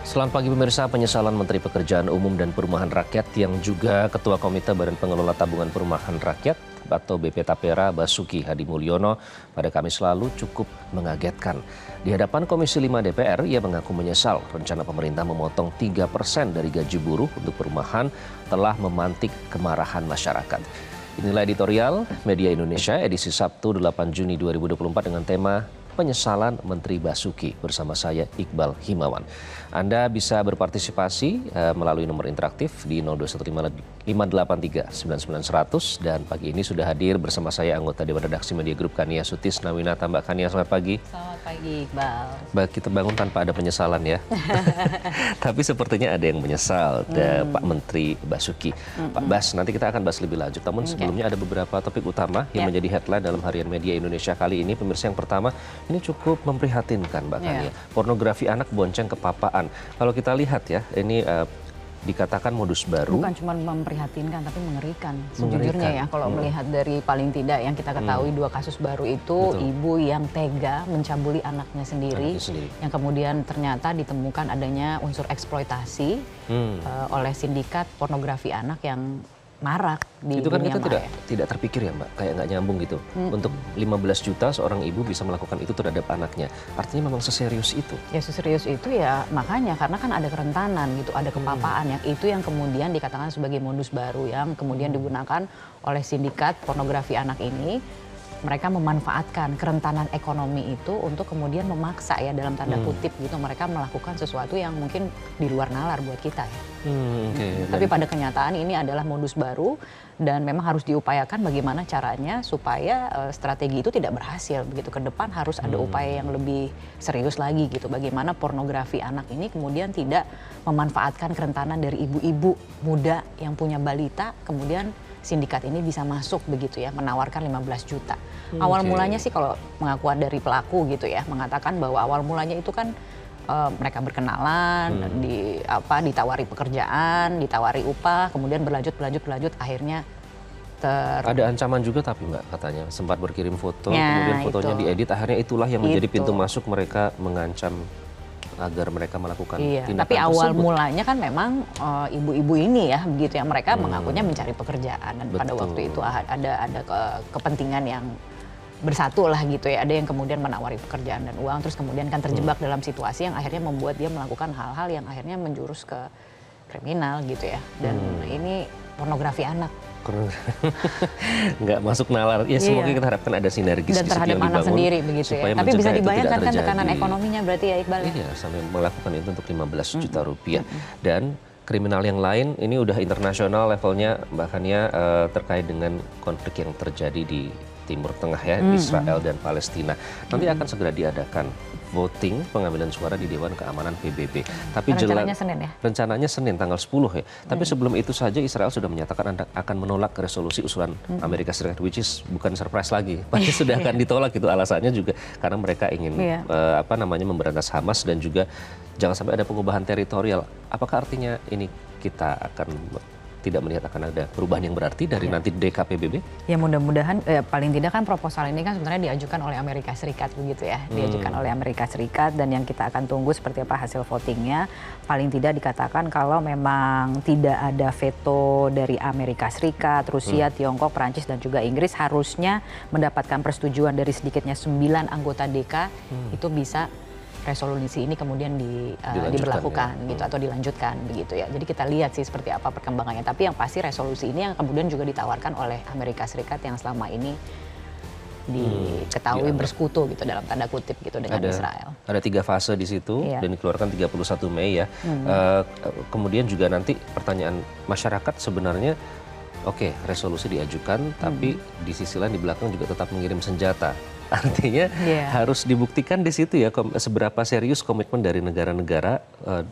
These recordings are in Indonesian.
Selamat pagi pemirsa, penyesalan Menteri Pekerjaan Umum dan Perumahan Rakyat yang juga Ketua Komite Badan Pengelola Tabungan Perumahan Rakyat atau BP Tapera Basuki Hadi Mulyono pada Kamis lalu cukup mengagetkan. Di hadapan Komisi 5 DPR, ia mengaku menyesal rencana pemerintah memotong 3% dari gaji buruh untuk perumahan telah memantik kemarahan masyarakat. Inilah editorial Media Indonesia edisi Sabtu 8 Juni 2024 dengan tema Penyesalan Menteri Basuki bersama saya Iqbal Himawan. Anda bisa berpartisipasi melalui nomor interaktif di 0215839900 dan pagi ini sudah hadir bersama saya anggota Dewan Redaksi Media Group Kania Sutisna Winata. Mbak Kania, selamat pagi. Selamat pagi Iqbal. Baik, kita bangun tanpa ada penyesalan ya. Tapi sepertinya ada yang menyesal, Pak Menteri Basuki. Pak Bas, nanti kita akan bahas lebih lanjut. Namun sebelumnya ada beberapa topik utama yang menjadi headline dalam Harian Media Indonesia kali ini. Pemirsa, yang pertama, ini cukup memprihatinkan Mbak Kania. Pornografi anak bonceng kepapaan. Kalau kita lihat ya, ini dikatakan modus baru. Bukan cuma memprihatinkan tapi mengerikan. Sejujurnya ya, kalau melihat dari paling tidak yang kita ketahui dua kasus baru itu, ibu yang tega mencabuli anaknya sendiri, yang kemudian ternyata ditemukan adanya unsur eksploitasi oleh sindikat pornografi anak yang marak di itu kan dunia kita maya. tidak terpikir ya Mbak, kayak nggak nyambung gitu. Untuk 15 juta seorang ibu bisa melakukan itu terhadap anaknya. Artinya memang seserius itu. Ya seserius itu ya, makanya karena kan ada kerentanan gitu, ada kepapaan yang itu yang kemudian dikatakan sebagai modus baru yang kemudian digunakan oleh sindikat pornografi anak ini. Mereka memanfaatkan kerentanan ekonomi itu untuk kemudian memaksa ya dalam tanda kutip gitu mereka melakukan sesuatu yang mungkin di luar nalar buat kita ya. Tapi pada kenyataan ini adalah modus baru dan memang harus diupayakan bagaimana caranya supaya strategi itu tidak berhasil begitu. Ke depan harus ada upaya yang lebih serius lagi gitu. Bagaimana pornografi anak ini kemudian tidak memanfaatkan kerentanan dari ibu-ibu muda yang punya balita, kemudian sindikat ini bisa masuk begitu ya, menawarkan 15 juta. Awal mulanya sih kalau pengakuan dari pelaku gitu ya, mengatakan bahwa awal mulanya itu kan mereka berkenalan, ditawari pekerjaan, ditawari upah, kemudian berlanjut, akhirnya ada ancaman juga tapi Mbak katanya, sempat berkirim foto, kemudian fotonya diedit, akhirnya itulah yang menjadi pintu masuk mereka mengancam agar mereka melakukan tindakan tapi awal tersebut. mulanya kan memang ibu-ibu ini ya begitu ya, mereka mengakunya mencari pekerjaan dan pada waktu itu ada kepentingan yang bersatu lah gitu ya, ada yang kemudian menawari pekerjaan dan uang, terus kemudian kan terjebak dalam situasi yang akhirnya membuat dia melakukan hal-hal yang akhirnya menjurus ke kriminal gitu ya, dan ini pornografi anak. Nggak masuk nalar. Ya semoga kita harapkan ada sinergis dan terhadap yang anak sendiri begitu ya. Tapi bisa dibayangkan kan tekanan ekonominya berarti ya Iqbal. Iya, sampai melakukan itu untuk 15 juta rupiah. Dan kriminal yang lain ini udah internasional levelnya, bahkannya terkait dengan konflik yang terjadi di Timur Tengah ya, Israel dan Palestina. Nanti akan segera diadakan voting pengambilan suara di Dewan Keamanan PBB. Tapi rencananya Senin ya? Rencananya Senin tanggal 10 ya. Tapi sebelum itu saja Israel sudah menyatakan akan menolak resolusi usulan Amerika Serikat, which is bukan surprise lagi. Pasti sudah akan ditolak itu, alasannya juga karena mereka ingin memberantas Hamas dan juga jangan sampai ada pengubahan teritorial. Apakah artinya ini kita akan tidak melihat akan ada perubahan yang berarti dari nanti DKPBB? Ya mudah-mudahan paling tidak kan proposal ini kan sebenarnya diajukan oleh Amerika Serikat begitu ya. Diajukan oleh Amerika Serikat dan yang kita akan tunggu seperti apa hasil votingnya. Paling tidak dikatakan kalau memang tidak ada veto dari Amerika Serikat, Rusia, Tiongkok, Perancis dan juga Inggris harusnya mendapatkan persetujuan dari sedikitnya 9 anggota DK itu bisa resolusi ini kemudian diberlakukan gitu atau dilanjutkan begitu ya. Jadi kita lihat sih seperti apa perkembangannya. Tapi yang pasti resolusi ini yang kemudian juga ditawarkan oleh Amerika Serikat yang selama ini diketahui bersekutu gitu dalam tanda kutip gitu dengan Israel. Ada 3 fase di situ dan dikeluarkan 31 Mei ya. Kemudian juga nanti pertanyaan masyarakat sebenarnya, oke, resolusi diajukan tapi di sisi lain di belakang juga tetap mengirim senjata. Artinya harus dibuktikan di situ ya seberapa serius komitmen dari negara-negara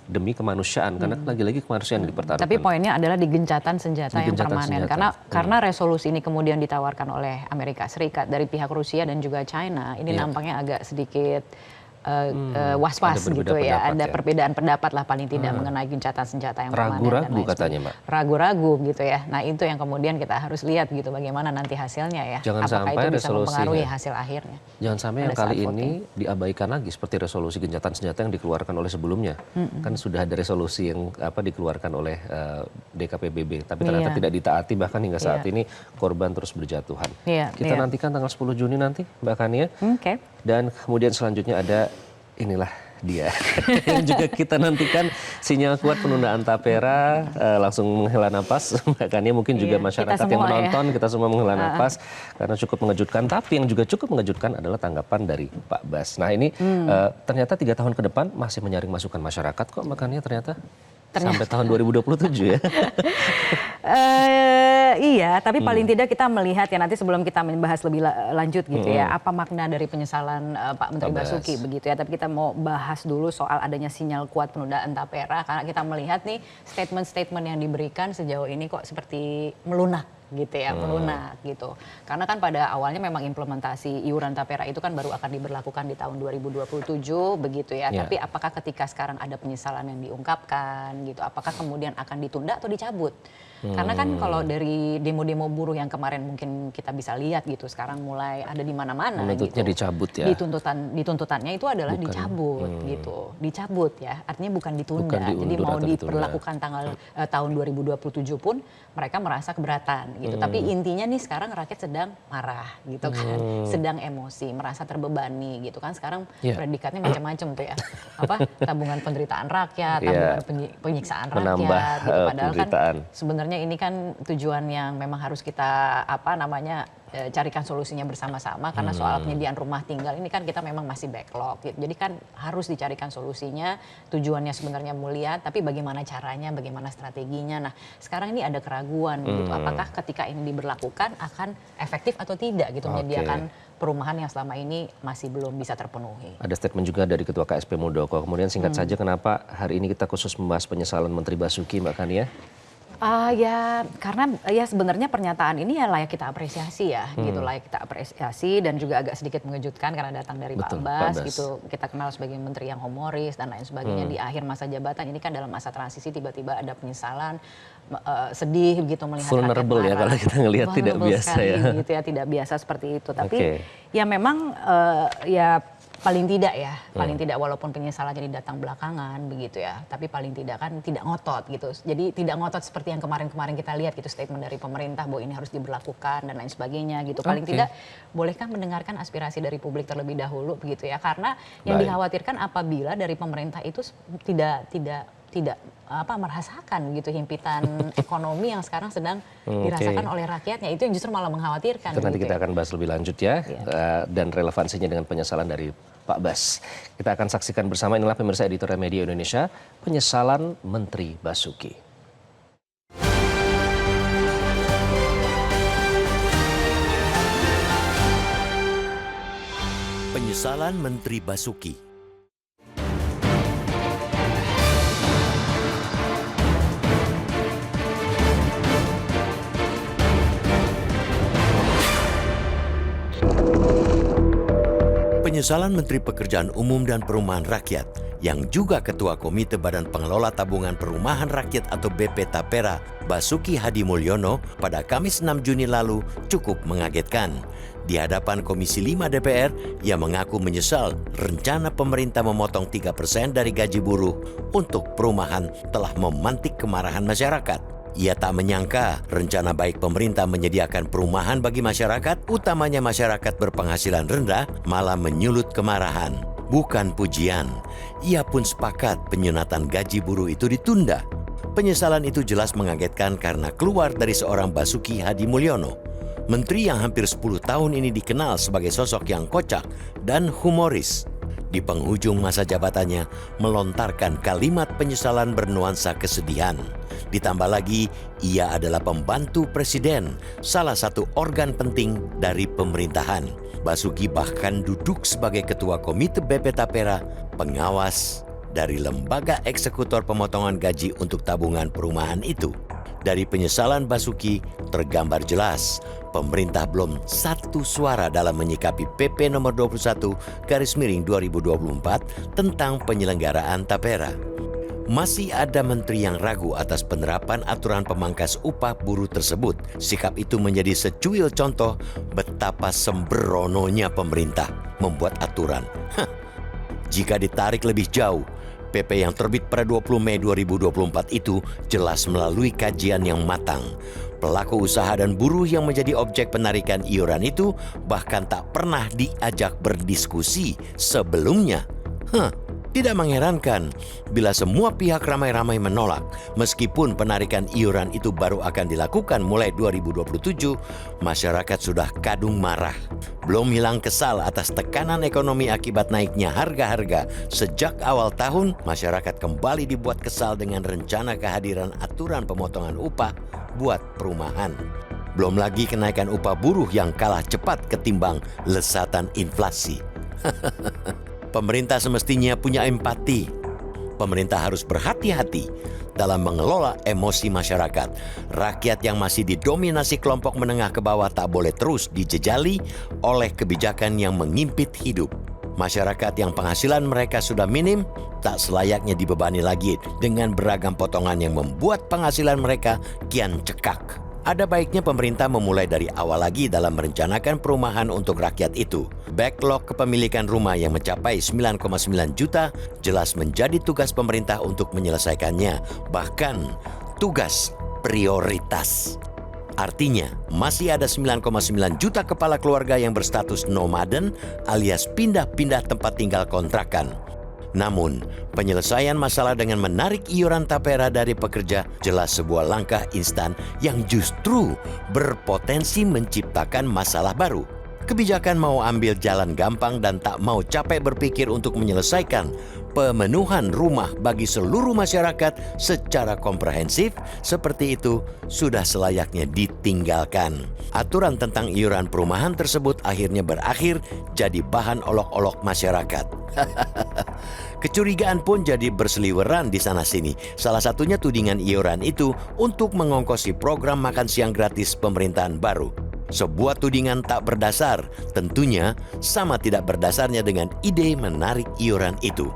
demi kemanusiaan, karena lagi-lagi kemanusiaan dipertaruhkan. Tapi poinnya adalah di gencatan senjata yang permanen, karena resolusi ini kemudian ditawarkan oleh Amerika Serikat dari pihak Rusia dan juga China, ini nampaknya agak sedikit was-was ada gitu berbeda ya. pendapat Ada ya. perbedaan pendapat lah paling tidak mengenai gencatan senjata yang permanen dan Ragu-ragu lain katanya, sebagainya. Mbak. Ragu-ragu gitu ya. Nah itu yang kemudian kita harus lihat gitu bagaimana nanti hasilnya ya. Jangan Apakah sampai itu bisa mempengaruhi resolusinya. hasil akhirnya. Jangan sampai yang pada kali saat ini diabaikan lagi seperti resolusi gencatan senjata yang dikeluarkan oleh sebelumnya. Kan sudah ada resolusi yang dikeluarkan oleh DKPBB, tapi ternyata Iya. tidak ditaati bahkan hingga saat Iya. ini korban terus berjatuhan. Iya, Kita iya. nantikan tanggal 10 Juni nanti, Mbak Kania. Oke. Dan kemudian selanjutnya ada inilah dia yang juga kita nantikan sinyal kuat penundaan tapera. Langsung menghela napas Mbak Kania, mungkin juga Iya, masyarakat kita yang semua ya. menonton kita semua menghela napas karena cukup mengejutkan. Tapi yang juga cukup mengejutkan adalah tanggapan dari Pak Bas. Nah ini ternyata 3 tahun ke depan masih menyaring masukan masyarakat kok Mbak Kania ternyata. Sampai tahun 2027 ya. Iya, tapi paling tidak kita melihat ya nanti sebelum kita membahas lebih lanjut gitu ya, apa makna dari penyesalan Pak Menteri Pak Bas. Basuki begitu ya. Tapi kita mau bahas dulu soal adanya sinyal kuat penundaan tapera karena kita melihat nih statement-statement yang diberikan sejauh ini kok seperti melunak gitu ya, melunak gitu. Karena kan pada awalnya memang implementasi iuran tapera itu kan baru akan diberlakukan di tahun 2027 begitu ya. Ya. Tapi apakah ketika sekarang ada penyesalan yang diungkapkan gitu, apakah kemudian akan ditunda atau dicabut? Karena kan kalau dari demo-demo buruh yang kemarin mungkin kita bisa lihat gitu, sekarang mulai ada di mana-mana Menuntutnya gitu. dicabut ya. Dituntutannya itu adalah dicabut gitu. Dicabut ya, artinya bukan ditunda. Bukan Jadi diundur mau atau ditunda. diperlakukan tahun 2027 pun mereka merasa keberatan gitu. Tapi intinya nih sekarang rakyat sedang marah gitu kan. Sedang emosi, merasa terbebani gitu kan. Sekarang Iya. predikatnya macam-macam tuh ya. Tabungan penderitaan rakyat, Iya. tabungan penyiksaan Menambah, rakyat gitu. Padahal penderitaan. kan sebenarnya ini kan tujuan yang memang harus kita carikan solusinya bersama-sama karena soal penyediaan rumah tinggal ini kan kita memang masih backlog gitu. Jadi kan harus dicarikan solusinya. Tujuannya sebenarnya mulia, tapi bagaimana caranya, bagaimana strateginya. Nah, sekarang ini ada keraguan gitu. Apakah ketika ini diberlakukan akan efektif atau tidak gitu menyediakan perumahan yang selama ini masih belum bisa terpenuhi. Ada statement juga dari Ketua KSP Muldoko. Kemudian singkat saja kenapa hari ini kita khusus membahas penyesalan Menteri Basuki, Mbak Kania? Ya karena ya sebenarnya pernyataan ini ya layak kita apresiasi ya gitu, layak kita apresiasi dan juga agak sedikit mengejutkan karena datang dari Betul, Pak Bas Pak Bas. gitu. Kita kenal sebagai menteri yang humoris dan lain sebagainya di akhir masa jabatan ini kan dalam masa transisi tiba-tiba ada penyesalan, sedih gitu melihat Vulnerable rakyat ya marah. kalau kita ngelihat, tidak Vulnerable biasa sekali ya. gitu ya, tidak biasa seperti itu. Tapi Oke. ya memang ya paling tidak walaupun penyesalannya datang belakangan begitu ya, tapi paling tidak kan tidak ngotot gitu. Jadi tidak ngotot seperti yang kemarin-kemarin kita lihat gitu statement dari pemerintah bahwa ini harus diberlakukan dan lain sebagainya gitu. Paling Oke. tidak bolehkah mendengarkan aspirasi dari publik terlebih dahulu begitu ya, karena yang Baik. dikhawatirkan apabila dari pemerintah itu tidak merasakan gitu himpitan ekonomi yang sekarang sedang dirasakan oleh rakyatnya, itu yang justru malah mengkhawatirkan. Itu nanti gitu kita ya. akan bahas lebih lanjut ya, dan relevansinya dengan penyesalan dari Pak Bas. Kita akan saksikan bersama, inilah pemirsa editorial Media Indonesia, penyesalan Menteri Basuki. Penyesalan Menteri Basuki. Penyesalan Menteri Pekerjaan Umum dan Perumahan Rakyat yang juga Ketua Komite Badan Pengelola Tabungan Perumahan Rakyat atau BP Tapera, Basuki Hadi Mulyono pada Kamis 6 Juni lalu cukup mengagetkan. Di hadapan Komisi 5 DPR, ia mengaku menyesal rencana pemerintah memotong 3% dari gaji buruh untuk perumahan telah memantik kemarahan masyarakat. Ia tak menyangka rencana baik pemerintah menyediakan perumahan bagi masyarakat, utamanya masyarakat berpenghasilan rendah, malah menyulut kemarahan. Bukan pujian, ia pun sepakat penyunatan gaji buruh itu ditunda. Penyesalan itu jelas mengagetkan karena keluar dari seorang Basuki Hadi Mulyono, menteri yang hampir 10 tahun ini dikenal sebagai sosok yang kocak dan humoris. Di penghujung masa jabatannya, melontarkan kalimat penyesalan bernuansa kesedihan. Ditambah lagi, ia adalah pembantu presiden, salah satu organ penting dari pemerintahan. Basuki bahkan duduk sebagai ketua komite BP Tapera, pengawas dari lembaga eksekutor pemotongan gaji untuk tabungan perumahan itu. Dari penyesalan Basuki tergambar jelas pemerintah belum satu suara dalam menyikapi PP nomor 21/2024 tentang penyelenggaraan tapera. Masih ada menteri yang ragu atas penerapan aturan pemangkas upah buruh tersebut. Sikap itu menjadi secuil contoh betapa sembrononya pemerintah membuat aturan. Jika ditarik lebih jauh, PP yang terbit pada 20 Mei 2024 itu jelas melalui kajian yang matang. Pelaku usaha dan buruh yang menjadi objek penarikan iuran itu bahkan tak pernah diajak berdiskusi sebelumnya. Tidak mengherankan bila semua pihak ramai-ramai menolak. Meskipun penarikan iuran itu baru akan dilakukan mulai 2027, masyarakat sudah kadung marah. Belum hilang kesal atas tekanan ekonomi akibat naiknya harga-harga. Sejak awal tahun, masyarakat kembali dibuat kesal dengan rencana kehadiran aturan pemotongan upah buat perumahan. Belum lagi kenaikan upah buruh yang kalah cepat ketimbang lesatan inflasi. Pemerintah semestinya punya empati. Pemerintah harus berhati-hati dalam mengelola emosi masyarakat. Rakyat yang masih didominasi kelompok menengah ke bawah tak boleh terus dijejali oleh kebijakan yang mengimpit hidup. Masyarakat yang penghasilan mereka sudah minim tak selayaknya dibebani lagi dengan beragam potongan yang membuat penghasilan mereka kian cekak. Ada baiknya pemerintah memulai dari awal lagi dalam merencanakan perumahan untuk rakyat itu. Backlog kepemilikan rumah yang mencapai 9,9 juta jelas menjadi tugas pemerintah untuk menyelesaikannya, bahkan tugas prioritas. Artinya, masih ada 9,9 juta kepala keluarga yang berstatus nomaden alias pindah-pindah tempat tinggal kontrakan. Namun, penyelesaian masalah dengan menarik iuran tapera dari pekerja jelas sebuah langkah instan yang justru berpotensi menciptakan masalah baru. Kebijakan mau ambil jalan gampang dan tak mau capek berpikir untuk menyelesaikan pemenuhan rumah bagi seluruh masyarakat secara komprehensif seperti itu sudah selayaknya ditinggalkan. Aturan tentang iuran perumahan tersebut akhirnya berakhir jadi bahan olok-olok masyarakat. Kecurigaan pun jadi berseliweran di sana-sini. Salah satunya tudingan iuran itu untuk mengongkosi program makan siang gratis pemerintahan baru. Sebuah tudingan tak berdasar, tentunya sama tidak berdasarnya dengan ide menarik iuran itu.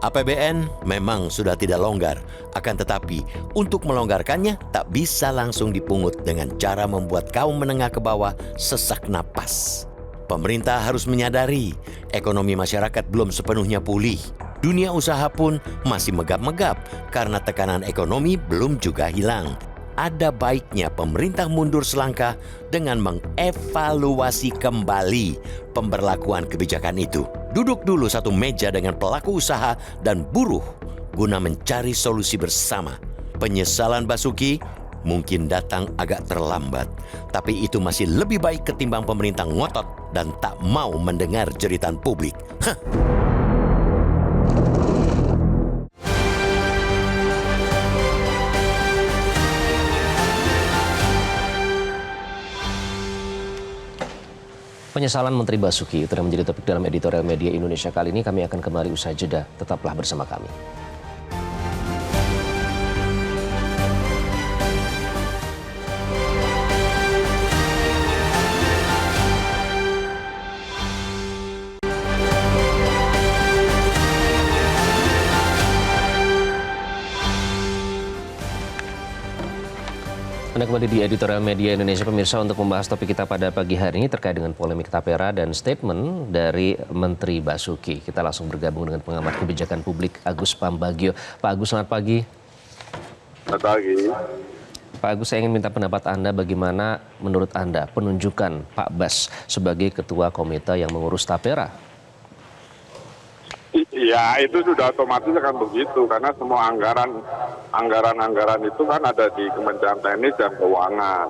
APBN memang sudah tidak longgar, akan tetapi untuk melonggarkannya tak bisa langsung dipungut dengan cara membuat kaum menengah ke bawah sesak napas. Pemerintah harus menyadari ekonomi masyarakat belum sepenuhnya pulih. Dunia usaha pun masih megap-megap karena tekanan ekonomi belum juga hilang. Ada baiknya pemerintah mundur selangkah dengan mengevaluasi kembali pemberlakuan kebijakan itu. Duduk dulu satu meja dengan pelaku usaha dan buruh guna mencari solusi bersama. Penyesalan Basuki mungkin datang agak terlambat, tapi itu masih lebih baik ketimbang pemerintah ngotot dan tak mau mendengar jeritan publik. Penyesalan Menteri Basuki itu menjadi topik dalam editorial media Indonesia kali ini. Kami akan kembali usai jeda. Tetaplah bersama kami. Anda kembali di editorial media Indonesia, pemirsa, untuk membahas topik kita pada pagi hari ini terkait dengan polemik tapera dan statement dari Menteri Basuki. Kita langsung bergabung dengan pengamat kebijakan publik Agus Pambagio. Pak Agus, selamat pagi. Selamat pagi. Pak Agus, saya ingin minta pendapat Anda bagaimana menurut Anda penunjukan Pak Bas sebagai Ketua Komite yang mengurus tapera? Ya, itu sudah otomatis akan begitu karena semua anggaran itu kan ada di Kementerian Teknis dan Keuangan.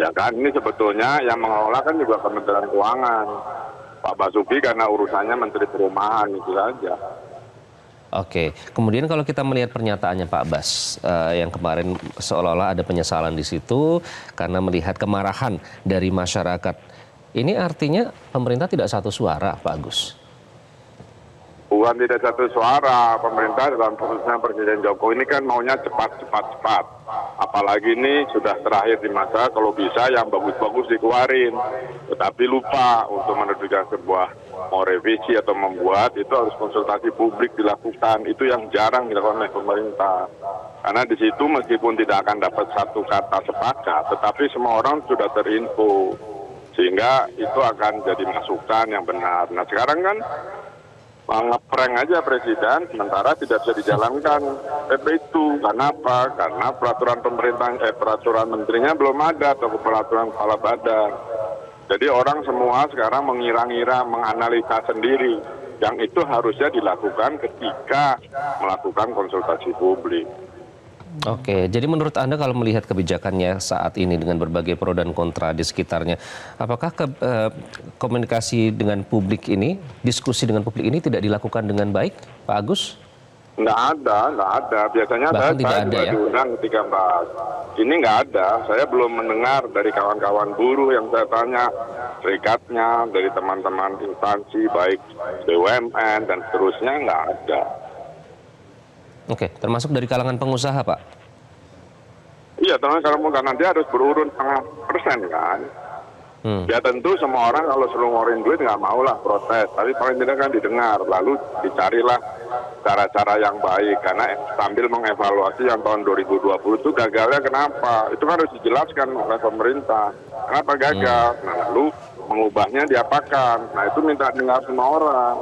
Ya kan, ini sebetulnya yang mengelola kan juga Kementerian Keuangan. Pak Basuki karena urusannya Menteri Perumahan itu saja. Oke, kemudian kalau kita melihat pernyataannya Pak Bas yang kemarin seolah-olah ada penyesalan di situ karena melihat kemarahan dari masyarakat. Ini artinya pemerintah tidak satu suara, Pak Agus? Bukan tidak satu suara, pemerintah dalam khususnya Presiden Jokowi ini kan maunya cepat. Apalagi ini sudah terakhir di masa, kalau bisa yang bagus-bagus dikeluarin. Tetapi lupa untuk menerbitkan sebuah mau revisi atau membuat, itu harus konsultasi publik dilakukan. Itu yang jarang dilakukan oleh pemerintah. Karena di situ meskipun tidak akan dapat satu kata sepakat, tetapi semua orang sudah terinfo. Sehingga itu akan jadi masukan yang benar. Nah sekarang kan ngeprank aja Presiden, sementara tidak bisa dijalankan PP itu. Karena apa? Karena peraturan pemerintah, peraturan menterinya belum ada atau peraturan kepala badan. Jadi orang semua sekarang mengira-ngira, menganalisa sendiri. Yang itu harusnya dilakukan ketika melakukan konsultasi publik. Oke, jadi menurut Anda kalau melihat kebijakannya saat ini dengan berbagai pro dan kontra di sekitarnya, apakah komunikasi dengan publik ini, diskusi dengan publik ini tidak dilakukan dengan baik, Pak Agus? Nggak ada. Biasanya Bahkan saya juga diundang ketika bahas. Ini nggak ada. Saya belum mendengar dari kawan-kawan buruh yang saya tanya, serikatnya, dari teman-teman instansi, baik BUMN dan seterusnya, nggak ada. Oke, termasuk dari kalangan pengusaha, Pak? Iya, kalau nanti harus berurun 0,5% kan. Ya tentu semua orang kalau suruh ngeluarin duit nggak mau lah protes. Tapi paling tidak kan didengar. Lalu dicarilah cara-cara yang baik. Karena sambil mengevaluasi yang tahun 2020 itu gagalnya kenapa. Itu kan harus dijelaskan oleh pemerintah. Kenapa gagal? Nah lalu mengubahnya diapakan. Nah itu minta dengar semua orang.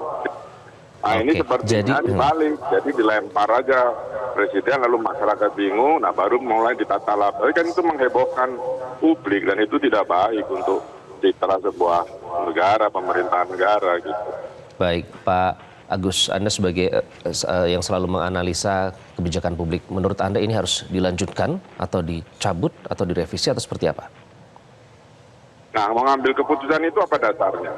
Nah ini sepertinya dibalik, jadi dilempar aja Presiden lalu masyarakat bingung, nah baru mulai ditata lagi. Tapi kan itu menghebohkan publik dan itu tidak baik untuk citra sebuah negara, pemerintahan negara gitu. Baik, Pak Agus, Anda sebagai yang selalu menganalisa kebijakan publik, menurut Anda ini harus dilanjutkan atau dicabut atau direvisi atau seperti apa? Nah, mengambil keputusan itu apa dasarnya?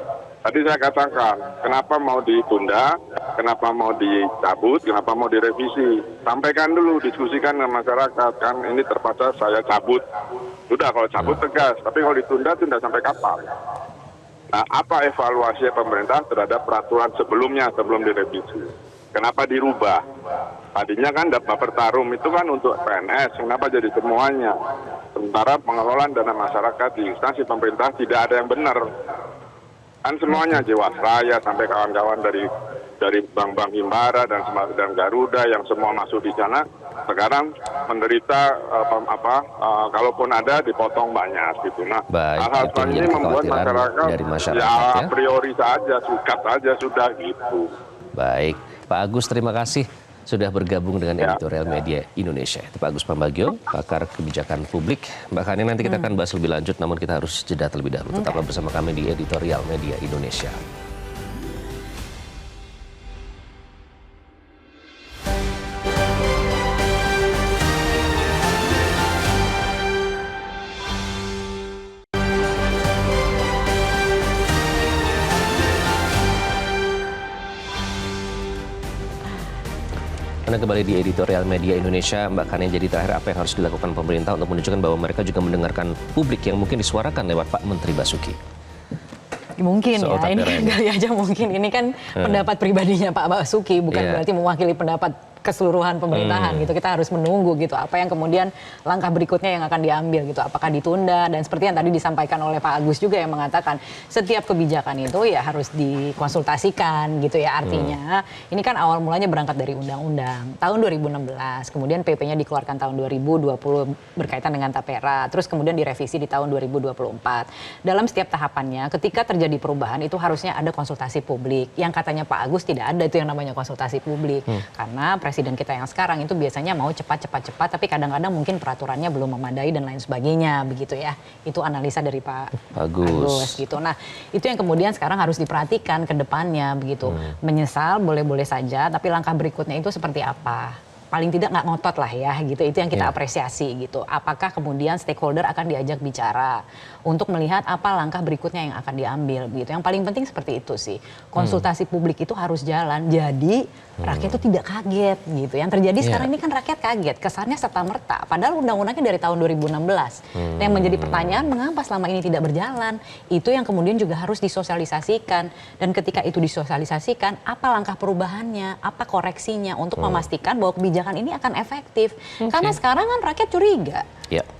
Tadi saya katakan, kenapa mau ditunda, kenapa mau dicabut, kenapa mau direvisi. Sampaikan dulu, diskusikan dengan masyarakat. Kan ini terpaksa saya cabut. Sudah, kalau cabut tegas. Tapi kalau ditunda, tunda sampai kapan? Nah, apa evaluasi pemerintah terhadap peraturan sebelumnya, sebelum direvisi? Kenapa dirubah? Tadinya kan Baper Tarum itu kan untuk PNS, kenapa jadi semuanya? Sementara pengelolaan dana masyarakat di instansi pemerintah tidak ada yang benar. Kan semuanya Jiwasraya sampai kawan-kawan dari bank-bank Himbara dan Garuda yang semua masuk di sana sekarang menderita kalaupun ada dipotong banyak gitu. Nah, hal-hal seperti ini membuat masyarakat ya a priori saja, sukat saja sudah gitu. Baik, Pak Agus terima kasih sudah bergabung dengan Editorial Media Indonesia. Itu Pak Agus Pambagio, pakar kebijakan publik. Mbak Kani, nanti kita akan bahas lebih lanjut, namun kita harus jeda terlebih dahulu. Tetaplah bersama kami di Editorial Media Indonesia. Anda kembali di Editorial Media Indonesia. Mbak Kani, jadi terakhir apa yang harus dilakukan pemerintah untuk menunjukkan bahwa mereka juga mendengarkan publik yang mungkin disuarakan lewat Pak Menteri Basuki? Mungkin ya, ini kali aja mungkin. Ini kan pendapat pribadinya Pak Basuki, bukan berarti mewakili pendapat keseluruhan pemerintahan gitu. Kita harus menunggu gitu apa yang kemudian langkah berikutnya yang akan diambil gitu. Apakah ditunda, dan seperti yang tadi disampaikan oleh Pak Agus juga yang mengatakan setiap kebijakan itu ya harus dikonsultasikan gitu ya. Artinya ini kan awal mulanya berangkat dari undang-undang tahun 2016, kemudian PP-nya dikeluarkan tahun 2020 berkaitan dengan Tapera, terus kemudian direvisi di tahun 2024. Dalam setiap tahapannya ketika terjadi perubahan itu harusnya ada konsultasi publik. Yang katanya Pak Agus tidak ada itu yang namanya konsultasi publik. Karena Presiden kita yang sekarang itu biasanya mau cepat, tapi kadang-kadang mungkin peraturannya belum memadai dan lain sebagainya, begitu ya. Itu analisa dari Pak Agus gitu. Nah, itu yang kemudian sekarang harus diperhatikan ke depannya begitu. Menyesal boleh-boleh saja, tapi langkah berikutnya itu seperti apa? paling tidak nggak ngotot lah ya gitu. Itu yang kita apresiasi gitu. Apakah kemudian stakeholder akan diajak bicara untuk melihat apa langkah berikutnya yang akan diambil gitu. Yang paling penting seperti itu sih. Konsultasi publik itu harus jalan. Jadi rakyat itu tidak kaget gitu. Yang terjadi sekarang ini kan rakyat kaget. Kesannya serta-merta. Padahal undang-undangnya dari tahun 2016. Yang menjadi pertanyaan mengapa selama ini tidak berjalan. Itu yang kemudian juga harus disosialisasikan. Dan ketika itu disosialisasikan, apa langkah perubahannya, apa koreksinya untuk memastikan bahwa kebijakan ini akan efektif. Karena sekarang kan rakyat curiga.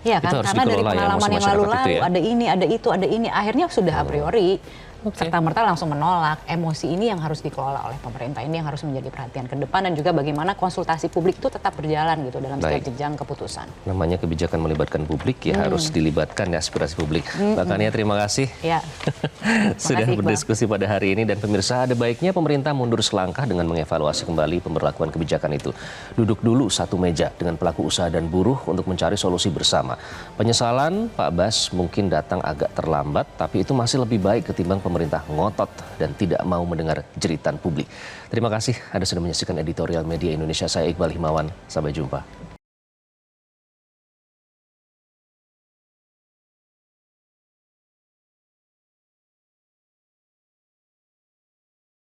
Ya kan, karena dari pengalaman yang lalu-lalu ada ini, ada itu, ada ini. Akhirnya sudah a priori serta-merta langsung menolak. Emosi ini yang harus dikelola oleh pemerintah, ini yang harus menjadi perhatian ke depan, dan juga bagaimana konsultasi publik itu tetap berjalan gitu dalam setiap jenjang keputusan. Namanya kebijakan melibatkan publik ya harus dilibatkan ya aspirasi publik. Mbak Kania, terima kasih sudah berdiskusi pada hari ini. Dan pemirsa, ada baiknya pemerintah mundur selangkah dengan mengevaluasi kembali pemberlakuan kebijakan itu. Duduk dulu satu meja dengan pelaku usaha dan buruh untuk mencari solusi bersama. Penyesalan Pak Bas mungkin datang agak terlambat, tapi itu masih lebih baik ketimbang pemerintah ngotot dan tidak mau mendengar jeritan publik. Terima kasih Anda sudah menyaksikan editorial Media Indonesia. Saya Iqbal Himawan. Sampai jumpa.